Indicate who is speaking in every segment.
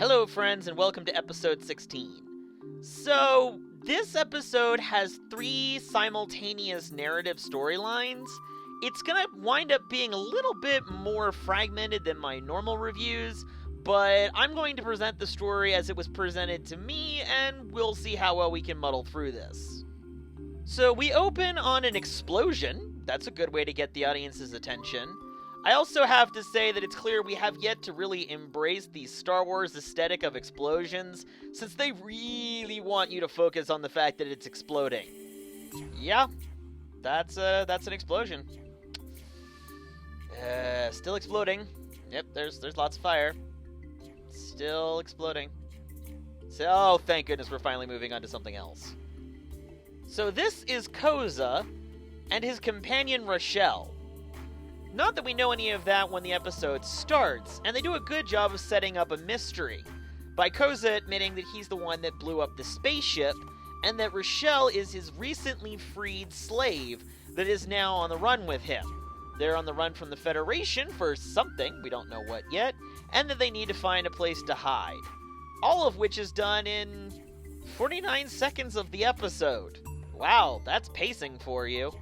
Speaker 1: Hello, friends, and welcome to episode 16. So, this episode has 3 simultaneous narrative storylines. It's gonna wind up being a little bit more fragmented than my normal reviews, but I'm going to present the story as it was presented to me, and we'll see how well we can muddle through this. So, we open on an explosion. That's a good way to get the audience's attention. I also have to say that it's clear we have yet to really embrace the Star Wars aesthetic of explosions, since they really want you to focus on the fact that it's exploding. Yeah, that's an explosion. Still exploding. Yep, there's lots of fire. Still exploding. So, oh, thank goodness we're finally moving on to something else. So this is Koza and his companion Rochelle. Not that we know any of that when the episode starts, and they do a good job of setting up a mystery, by Koza admitting that he's the one that blew up the spaceship, and that Rochelle is his recently freed slave that is now on the run with him. They're on the run from the Federation for something, we don't know what yet, and that they need to find a place to hide. All of which is done in 49 seconds of the episode. Wow, that's pacing for you.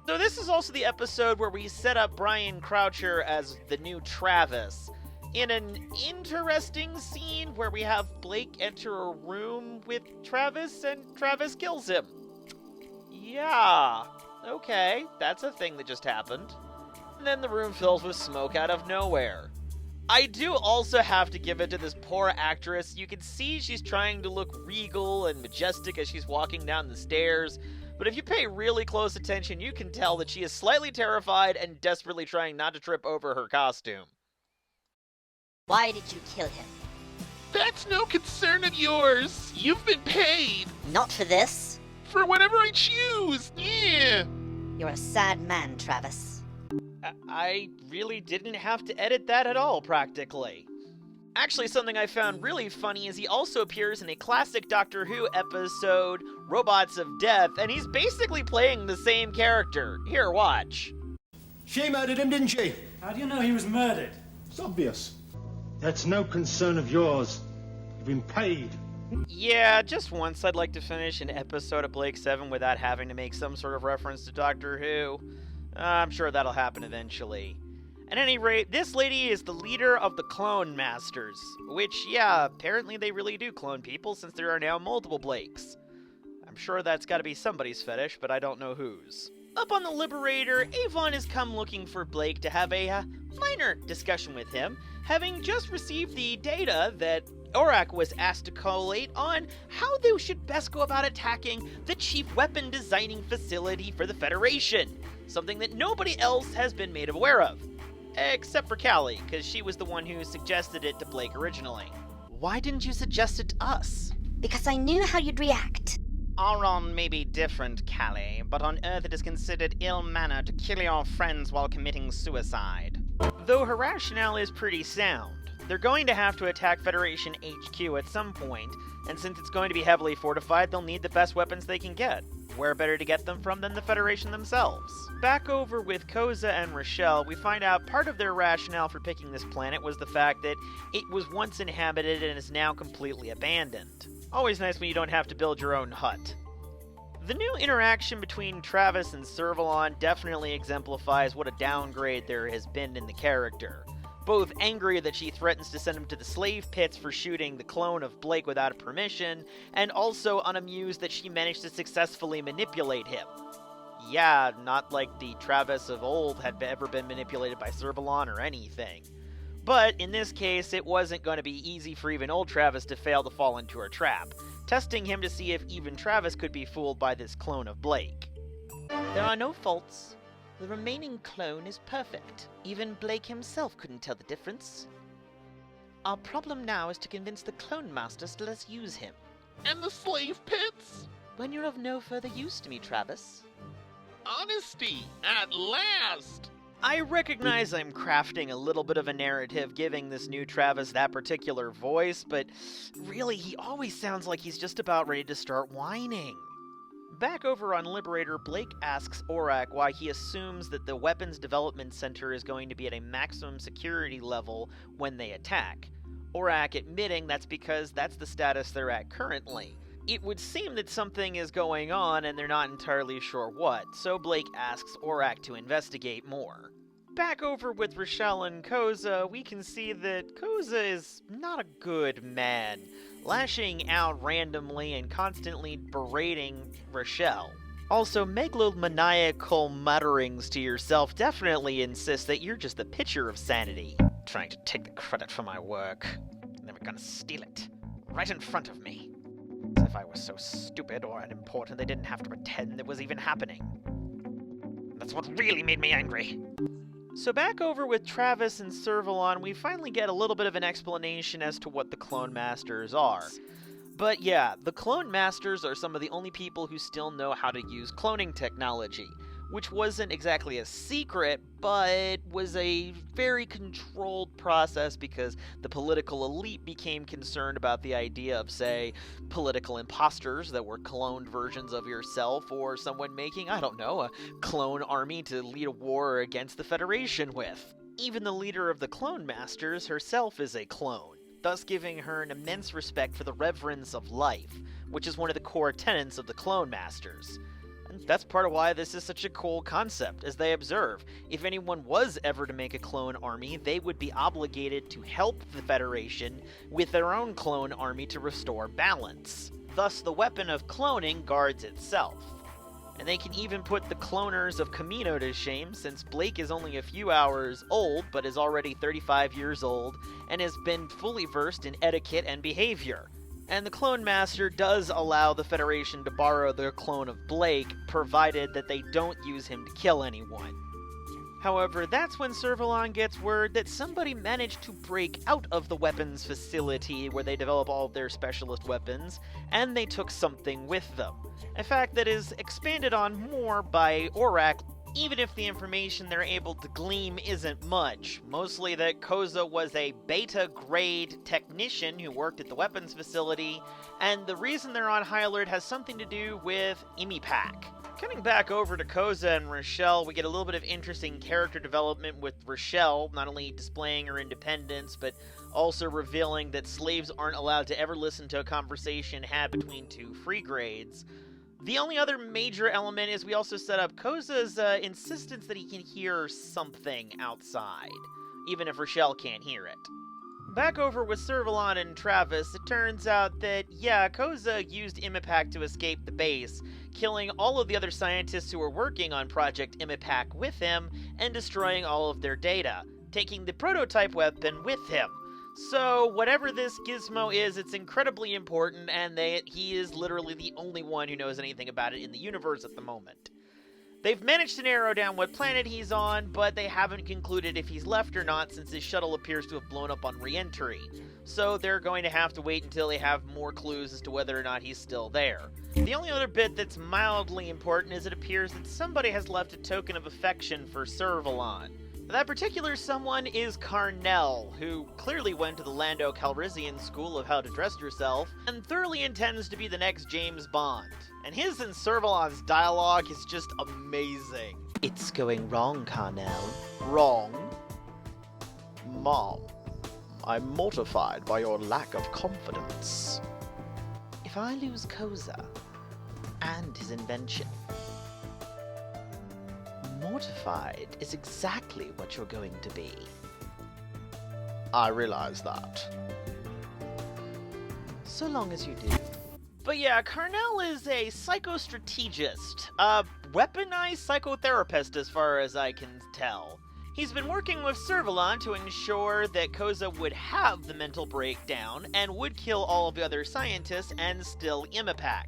Speaker 1: So this is also the episode where we set up Brian Croucher as the new Travis, in an interesting scene where we have Blake enter a room with Travis and Travis kills him. Yeah, okay, that's a thing that just happened. And then the room fills with smoke out of nowhere. I do also have to give it to this poor actress. You can see she's trying to look regal and majestic as she's walking down the stairs, but if you pay really close attention, you can tell that she is slightly terrified and desperately trying not to trip over her costume.
Speaker 2: Why did you kill him?
Speaker 3: That's no concern of yours. You've been paid.
Speaker 2: Not for this.
Speaker 3: For whatever I choose. Yeah.
Speaker 2: You're a sad man, Travis.
Speaker 1: I really didn't have to edit that at all, practically. Actually, something I found really funny is he also appears in a classic Doctor Who episode, Robots of Death, and he's basically playing the same character. Here, watch.
Speaker 4: She murdered him, didn't she?
Speaker 5: How do you know he was murdered?
Speaker 4: It's obvious. That's no concern of yours. You've been paid.
Speaker 1: Yeah, just once I'd like to finish an episode of Blake 7 without having to make some sort of reference to Doctor Who. I'm sure that'll happen eventually. At any rate, this lady is the leader of the Clone Masters, which, yeah, apparently they really do clone people since there are now multiple Blakes. I'm sure that's gotta be somebody's fetish, but I don't know whose. Up on the Liberator, Avon has come looking for Blake to have a minor discussion with him, having just received the data that Orak was asked to collate on how they should best go about attacking the chief weapon designing facility for the Federation, something that nobody else has been made aware of. Except for Callie, because she was the one who suggested it to Blake originally. Why didn't you suggest it to us?
Speaker 2: Because I knew how you'd react.
Speaker 1: Auron may be different, Callie, but on Earth it is considered ill manner to kill your friends while committing suicide. Though her rationale is pretty sound. They're going to have to attack Federation HQ at some point, and since it's going to be heavily fortified, they'll need the best weapons they can get. Where better to get them from than the Federation themselves? Back over with Koza and Rochelle, we find out part of their rationale for picking this planet was the fact that it was once inhabited and is now completely abandoned. Always nice when you don't have to build your own hut. The new interaction between Travis and Servalon definitely exemplifies what a downgrade there has been in the character. Both angry that she threatens to send him to the slave pits for shooting the clone of Blake without permission, and also unamused that she managed to successfully manipulate him. Yeah, not like the Travis of old had ever been manipulated by Servalon or anything. But in this case, it wasn't going to be easy for even old Travis to fail to fall into her trap, testing him to see if even Travis could be fooled by this clone of Blake. There are no faults. The remaining clone is perfect. Even Blake himself couldn't tell the difference. Our problem now is to convince the Clone Masters to let us use him.
Speaker 3: And the slave pits?
Speaker 1: When you're of no further use to me, Travis.
Speaker 3: Honesty, at last!
Speaker 1: I recognize I'm crafting a little bit of a narrative giving this new Travis that particular voice, but really, he always sounds like he's just about ready to start whining. Back over on Liberator, Blake asks Orak why he assumes that the Weapons Development Center is going to be at a maximum security level when they attack. Aurak admitting that's because that's the status they're at currently. It would seem that something is going on and they're not entirely sure what, so Blake asks Aurak to investigate more. Back over with Rochelle and Koza, we can see that Koza is not a good man, lashing out randomly and constantly berating Rochelle. Also, megalomaniacal mutterings to yourself definitely insist that you're just the picture of sanity. Trying to take the credit for my work. Never gonna steal it. Right in front of me. As if I was so stupid or unimportant they didn't have to pretend it was even happening. That's what really made me angry. So back over with Travis and Servalon, we finally get a little bit of an explanation as to what the Clone Masters are. But yeah, the Clone Masters are some of the only people who still know how to use cloning technology, which wasn't exactly a secret, but was a very controlled process because the political elite became concerned about the idea of, say, political imposters that were cloned versions of yourself, or someone making, I don't know, a clone army to lead a war against the Federation with. Even the leader of the Clone Masters herself is a clone, thus giving her an immense respect for the reverence of life, which is one of the core tenets of the Clone Masters. And that's part of why this is such a cool concept, as they observe. If anyone was ever to make a clone army, they would be obligated to help the Federation with their own clone army to restore balance. Thus, the weapon of cloning guards itself. And they can even put the cloners of Camino to shame, since Blake is only a few hours old, but is already 35 years old, and has been fully versed in etiquette and behavior. And the Clone Master does allow the Federation to borrow their clone of Blake, provided that they don't use him to kill anyone. However, that's when Servalon gets word that somebody managed to break out of the weapons facility where they develop all of their specialist weapons, and they took something with them. A fact that is expanded on more by Aurak, even if the information they're able to glean isn't much. Mostly that Koza was a beta-grade technician who worked at the weapons facility, and the reason they're on high alert has something to do with EMEAK. Coming back over to Koza and Rochelle, we get a little bit of interesting character development with Rochelle, not only displaying her independence, but also revealing that slaves aren't allowed to ever listen to a conversation had between two free grades. The only other major element is we also set up Koza's insistence that he can hear something outside, even if Rochelle can't hear it. Back over with Servalon and Travis, it turns out that, yeah, Koza used EMEAK to escape the base, killing all of the other scientists who were working on Project EMEAK with him, and destroying all of their data, taking the prototype weapon with him. So, whatever this gizmo is, it's incredibly important, and he is literally the only one who knows anything about it in the universe at the moment. They've managed to narrow down what planet he's on, but they haven't concluded if he's left or not, since his shuttle appears to have blown up on re-entry. So they're going to have to wait until they have more clues as to whether or not he's still there. The only other bit that's mildly important is it appears that somebody has left a token of affection for Servalon. That particular someone is Carnell, who clearly went to the Lando Calrissian School of How to Dress Yourself, and thoroughly intends to be the next James Bond. And his and Servalon's dialogue is just amazing. It's going wrong, Carnell. Wrong? Mom, I'm mortified by your lack of confidence. If I lose Koza, and his invention, mortified is exactly what you're going to be. I realize that. So long as you do. But yeah, Carnell is a psychostrategist, a weaponized psychotherapist as far as I can tell. He's been working with Servalon to ensure that Koza would have the mental breakdown and would kill all of the other scientists and still EMEAK,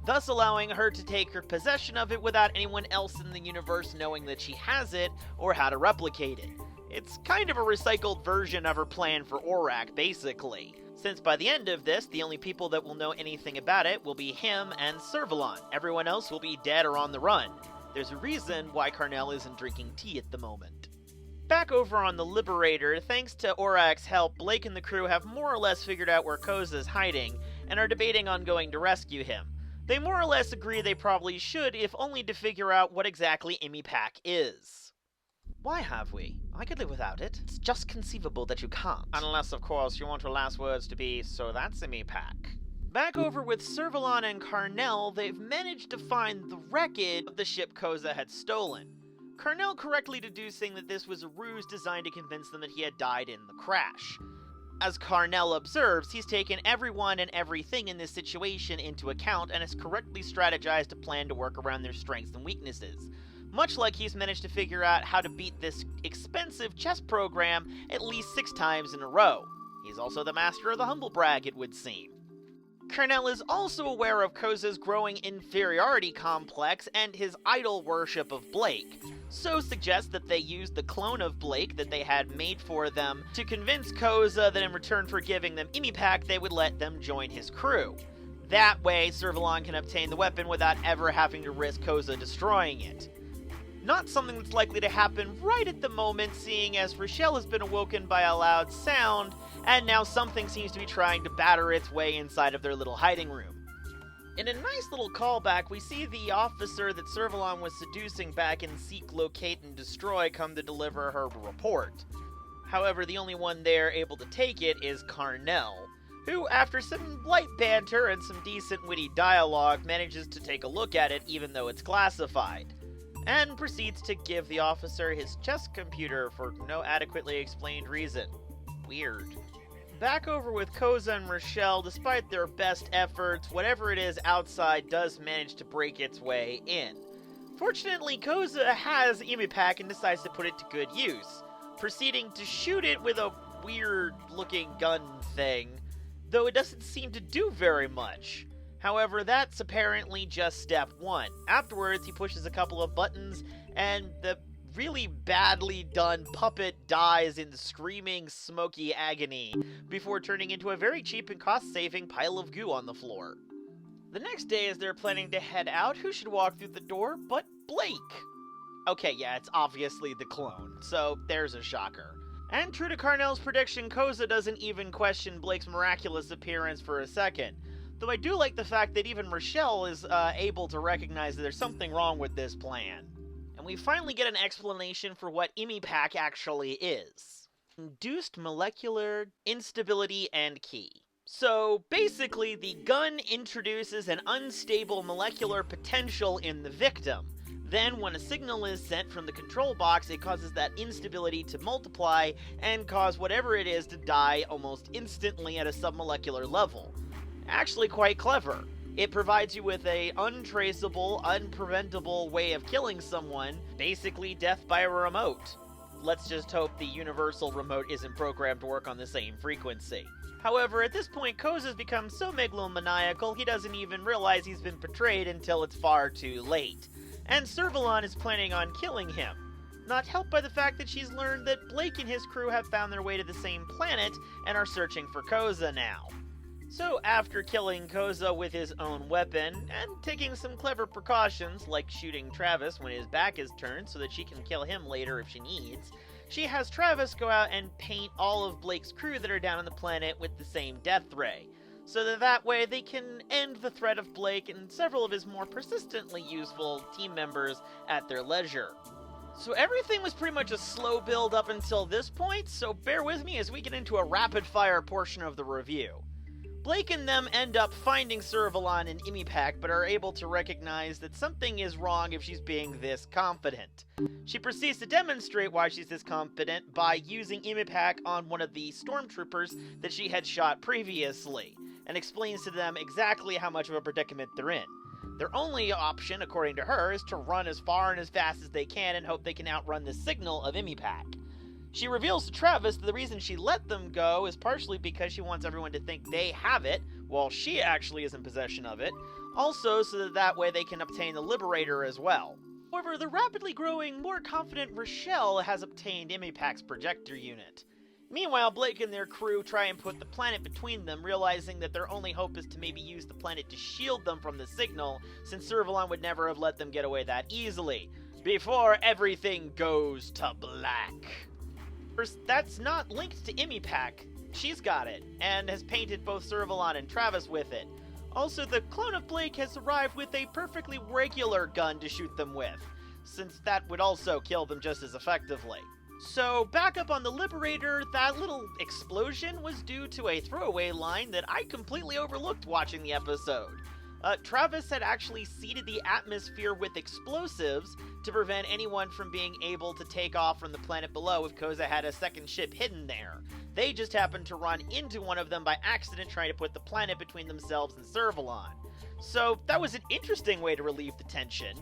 Speaker 1: thus allowing her to take her possession of it without anyone else in the universe knowing that she has it or how to replicate it. It's kind of a recycled version of her plan for Aurak, basically, since by the end of this, the only people that will know anything about it will be him and Servalon. Everyone else will be dead or on the run. There's a reason why Carnell isn't drinking tea at the moment. Back over on the Liberator, thanks to Aurak's help, Blake and the crew have more or less figured out where Koza's hiding, and are debating on going to rescue him. They more or less agree they probably should, if only to figure out what exactly EMEAK is. Why have we? I could live without it. It's just conceivable that you can't. Unless, of course, you want your last words to be, so that's EMEAK. Back over with Servalon and Carnell, they've managed to find the wreckage of the ship Koza had stolen. Carnell correctly deducing that this was a ruse designed to convince them that he had died in the crash. As Carnell observes, he's taken everyone and everything in this situation into account and has correctly strategized a plan to work around their strengths and weaknesses. Much like he's managed to figure out how to beat this expensive chess program at least 6 times in a row. He's also the master of the humble brag, it would seem. Carnell is also aware of Koza's growing inferiority complex and his idol worship of Blake, so suggests that they use the clone of Blake that they had made for them to convince Koza that in return for giving them EMEAK, they would let them join his crew. That way, Servalon can obtain the weapon without ever having to risk Koza destroying it. Not something that's likely to happen right at the moment, seeing as Rochelle has been awoken by a loud sound, and now something seems to be trying to batter its way inside of their little hiding room. In a nice little callback, we see the officer that Servalon was seducing back in Seek, Locate, and Destroy come to deliver her report. However, the only one there able to take it is Carnell, who, after some light banter and some decent witty dialogue, manages to take a look at it even though it's classified, and proceeds to give the officer his chess computer for no adequately explained reason. Weird. Back over with Koza and Rochelle, despite their best efforts, whatever it is outside does manage to break its way in. Fortunately, Koza has EMEAK and decides to put it to good use, proceeding to shoot it with a weird-looking gun thing, though it doesn't seem to do very much. However, that's apparently just step 1. Afterwards, he pushes a couple of buttons, and the really badly done puppet dies in screaming, smoky agony, before turning into a very cheap and cost-saving pile of goo on the floor. The next day, as they're planning to head out, who should walk through the door but Blake? Okay, yeah, it's obviously the clone, so there's a shocker. And true to Carnell's prediction, Koza doesn't even question Blake's miraculous appearance for a second, though I do like the fact that even Rochelle is able to recognize that there's something wrong with this plan. And we finally get an explanation for what EMEAK actually is. Induced molecular instability and key. So basically, the gun introduces an unstable molecular potential in the victim. Then, when a signal is sent from the control box, it causes that instability to multiply and cause whatever it is to die almost instantly at a submolecular level. Actually quite clever. It provides you with a untraceable, unpreventable way of killing someone, basically death by a remote. Let's just hope the universal remote isn't programmed to work on the same frequency. However, at this point, Koza's become so megalomaniacal he doesn't even realize he's been betrayed until it's far too late. And Servalon is planning on killing him, not helped by the fact that she's learned that Blake and his crew have found their way to the same planet and are searching for Koza now. So after killing Koza with his own weapon, and taking some clever precautions like shooting Travis when his back is turned so that she can kill him later if she needs, she has Travis go out and paint all of Blake's crew that are down on the planet with the same death ray, so that way they can end the threat of Blake and several of his more persistently useful team members at their leisure. So everything was pretty much a slow build up until this point, so bear with me as we get into a rapid-fire portion of the review. Blake and them end up finding Servalon and EMEAK, but are able to recognize that something is wrong if she's being this confident. She proceeds to demonstrate why she's this confident by using EMEAK on one of the stormtroopers that she had shot previously, and explains to them exactly how much of a predicament they're in. Their only option, according to her, is to run as far and as fast as they can and hope they can outrun the signal of EMEAK. She reveals to Travis that the reason she let them go is partially because she wants everyone to think they have it, while she actually is in possession of it, also so that way they can obtain the Liberator as well. However, the rapidly growing, more confident Rochelle has obtained EMEAK's projector unit. Meanwhile, Blake and their crew try and put the planet between them, realizing that their only hope is to maybe use the planet to shield them from the signal, since Servalon would never have let them get away that easily, before everything goes to black. That's not linked to EMEAK. She's got it, and has painted both Servalon and Travis with it. Also, the clone of Blake has arrived with a perfectly regular gun to shoot them with, since that would also kill them just as effectively. So, back up on the Liberator, that little explosion was due to a throwaway line that I completely overlooked watching the episode. Travis had actually seeded the atmosphere with explosives to prevent anyone from being able to take off from the planet below if Koza had a second ship hidden there. They just happened to run into one of them by accident trying to put the planet between themselves and Servalon. So that was an interesting way to relieve the tension.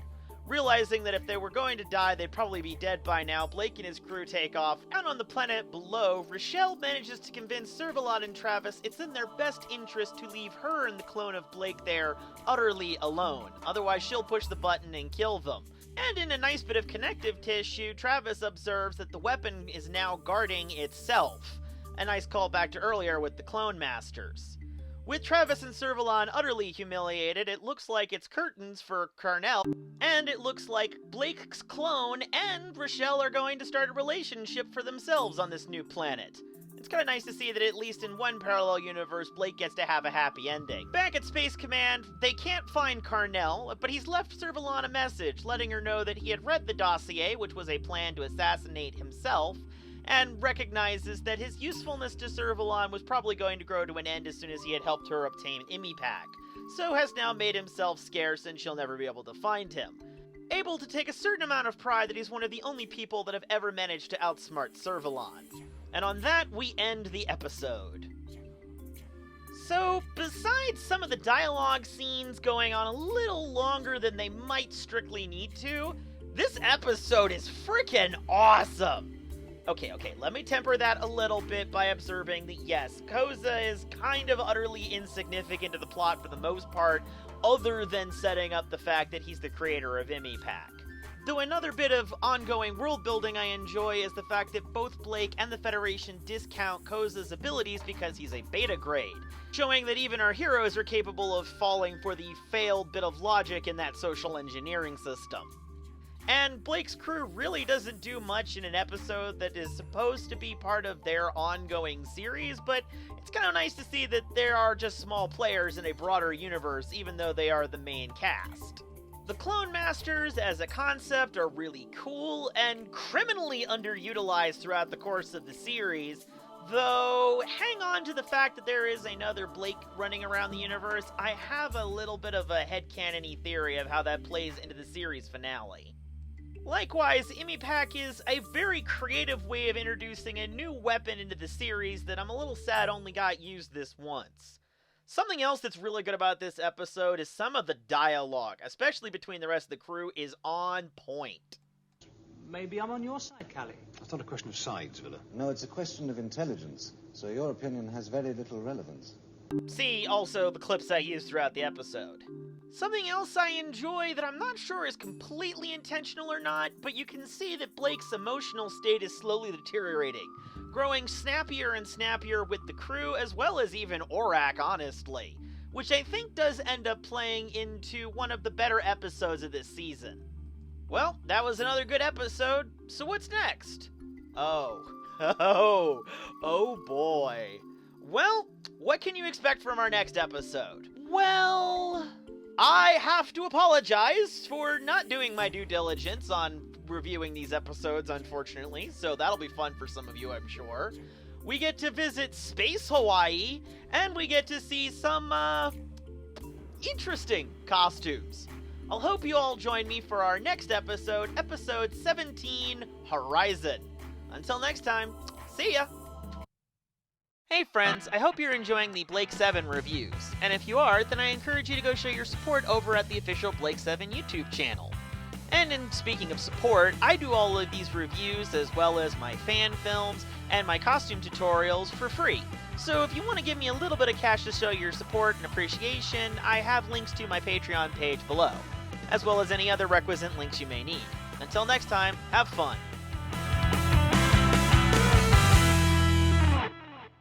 Speaker 1: Realizing that if they were going to die, they'd probably be dead by now, Blake and his crew take off, and on the planet below, Rochelle manages to convince Servalon and Travis it's in their best interest to leave her and the clone of Blake there utterly alone, otherwise she'll push the button and kill them. And in a nice bit of connective tissue, Travis observes that the weapon is now guarding itself. A nice callback to earlier with the Clone Masters. With Travis and Servalon utterly humiliated, it looks like it's curtains for Carnell, and it looks like Blake's clone and Rochelle are going to start a relationship for themselves on this new planet. It's kind of nice to see that at least in one parallel universe, Blake gets to have a happy ending. Back at Space Command, they can't find Carnell, but he's left Servalon a message, letting her know that he had read the dossier, which was a plan to assassinate himself, and recognizes that his usefulness to Servalon was probably going to grow to an end as soon as he had helped her obtain EMEAK, so has now made himself scarce and she'll never be able to find him. Able to take a certain amount of pride that he's one of the only people that have ever managed to outsmart Servalon. And on that, we end the episode. So, besides some of the dialogue scenes going on a little longer than they might strictly need to, this episode is freaking awesome! Okay, let me temper that a little bit by observing that yes, Koza is kind of utterly insignificant to the plot for the most part, other than setting up the fact that he's the creator of EMEAK. Though another bit of ongoing world building I enjoy is the fact that both Blake and the Federation discount Koza's abilities because he's a beta grade, showing that even our heroes are capable of falling for the failed bit of logic in that social engineering system. And Blake's crew really doesn't do much in an episode that is supposed to be part of their ongoing series, but it's kind of nice to see that there are just small players in a broader universe, even though they are the main cast. The Clone Masters as a concept are really cool and criminally underutilized throughout the course of the series, though hang on to the fact that there is another Blake running around the universe. I have a little bit of a headcanon-y theory of how that plays into the series finale. Likewise, EMEAK is a very creative way of introducing a new weapon into the series that I'm a little sad only got used this once. Something else that's really good about this episode is some of the dialogue, especially between the rest of the crew, is on point.
Speaker 5: Maybe I'm on your side, Callie.
Speaker 6: It's not a question of sides, Villa.
Speaker 7: No, it's a question of intelligence, so your opinion has very little relevance.
Speaker 1: See also the clips I used throughout the episode. Something else I enjoy that I'm not sure is completely intentional or not, but you can see that Blake's emotional state is slowly deteriorating, growing snappier and snappier with the crew as well as even Aurak, honestly, which I think does end up playing into one of the better episodes of this season. Well, that was another good episode, so what's next? Oh boy. Well, what can you expect from our next episode? Well, I have to apologize for not doing my due diligence on reviewing these episodes, unfortunately, so that'll be fun for some of you, I'm sure. We get to visit Space Hawaii, and we get to see some, interesting costumes. I'll hope you all join me for our next episode, episode 17, Horizon. Until next time, see ya! Hey friends, I hope you're enjoying the Blake 7 reviews, and if you are, then I encourage you to go show your support over at the official Blake 7 YouTube channel. And in speaking of support, I do all of these reviews as well as my fan films and my costume tutorials for free. So if you want to give me a little bit of cash to show your support and appreciation, I have links to my Patreon page below, as well as any other requisite links you may need. Until next time, have fun!